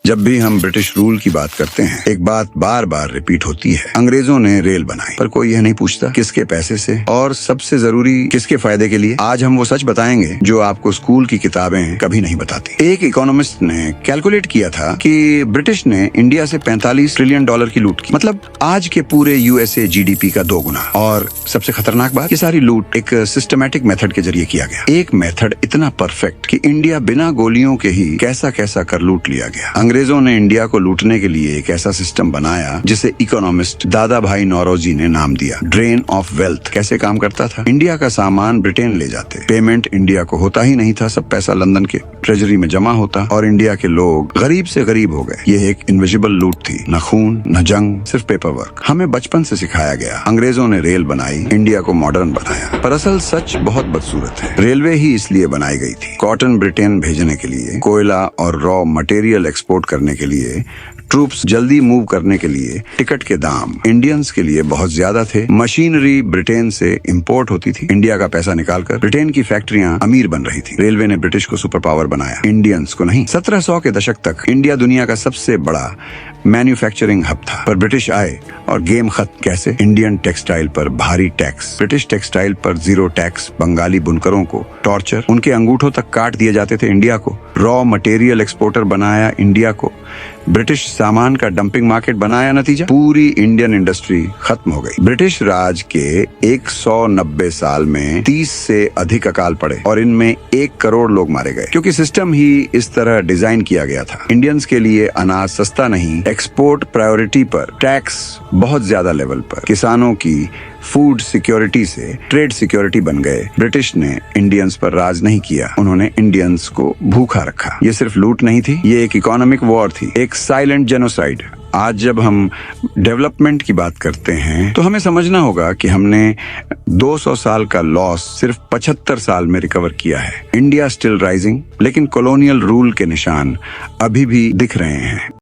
जब भी हम ब्रिटिश रूल की बात करते हैं, एक बात बार बार रिपीट होती है, अंग्रेजों ने रेल बनाई, पर कोई यह नहीं पूछता किसके पैसे से और सबसे जरूरी किसके फायदे के लिए। आज हम वो सच बताएंगे जो आपको स्कूल की किताबें कभी नहीं बताती। एक इकोनॉमिस्ट ने कैलकुलेट किया था कि ब्रिटिश ने इंडिया से 45 ट्रिलियन डॉलर की लूट की, मतलब आज के पूरे यूएसए जीडीपी का 2 गुना। और सबसे खतरनाक बात, ये सारी लूट एक सिस्टमैटिक मेथड के जरिए किया गया। एक मेथड इतना परफेक्ट कि इंडिया बिना गोलियों के ही कैसा कैसा कर लूट लिया गया। अंग्रेजों ने इंडिया को लूटने के लिए एक ऐसा सिस्टम बनाया जिसे इकोनॉमिस्ट दादा भाई नौरोजी ने नाम दिया ड्रेन ऑफ वेल्थ। कैसे काम करता था? इंडिया का सामान ब्रिटेन ले जाते, पेमेंट इंडिया को होता ही नहीं था, सब पैसा लंदन के ट्रेजरी में जमा होता और इंडिया के लोग गरीब से गरीब हो गए। ये एक इनविजिबल लूट थी, न खून न जंग, सिर्फ पेपर वर्क। हमें बचपन से सिखाया गया अंग्रेजों ने रेल बनाई, इंडिया को मॉडर्न बनाया, पर असल सच बहुत बदसूरत है। रेलवे ही इसलिए बनाई गई थी कॉटन ब्रिटेन भेजने के लिए, कोयला और रॉ मटेरियल एक्सपोर्ट करने के लिए, ट्रूप्स जल्दी मूव करने के लिए। टिकट के दाम इंडियंस के लिए बहुत ज्यादा थे। मशीनरी ब्रिटेन से इंपोर्ट होती थी। इंडिया का पैसा निकालकर ब्रिटेन की फैक्ट्रियां अमीर बन रही थी। रेलवे ने ब्रिटिश को सुपर पावर बनाया, इंडियंस को नहीं। 1700 के दशक तक इंडिया दुनिया का सबसे बड़ा मैन्युफैक्चरिंग हब था, पर ब्रिटिश आए और गेम खत्म। कैसे? इंडियन टेक्सटाइल पर भारी टैक्स, ब्रिटिश टेक्सटाइल पर 0 टैक्स, बंगाली बुनकरों को टॉर्चर, उनके अंगूठों तक काट दिए जाते थे इंडिया को। रॉ मटेरियल एक्सपोर्टर बनाया इंडिया को, ब्रिटिश सामान का डंपिंग मार्केट बनाया। नतीजा, पूरी इंडियन इंडस्ट्री खत्म हो गई। ब्रिटिश राज के 190 साल में 30 से अधिक अकाल पड़े और इनमें 1 करोड़ लोग मारे गए, क्योंकि सिस्टम ही इस तरह डिजाइन किया गया था। इंडियंस के लिए अनाज सस्ता नहीं, एक्सपोर्ट प्रायोरिटी पर, टैक्स बहुत ज्यादा लेवल पर। किसानों की फूड सिक्योरिटी से ट्रेड सिक्योरिटी बन गए। ब्रिटिश ने इंडियंस पर राज नहीं किया, उन्होंने इंडियंस को भूखा रखा। ये सिर्फ लूट नहीं थी, ये एक इकोनॉमिक वॉर थी, एक साइलेंट जेनोसाइड। आज जब हम डेवलपमेंट की बात करते हैं तो हमें समझना होगा कि हमने 200 साल का लॉस सिर्फ 75 साल में रिकवर किया है। इंडिया स्टिल राइजिंग, लेकिन कॉलोनियल रूल के निशान अभी भी दिख रहे हैं।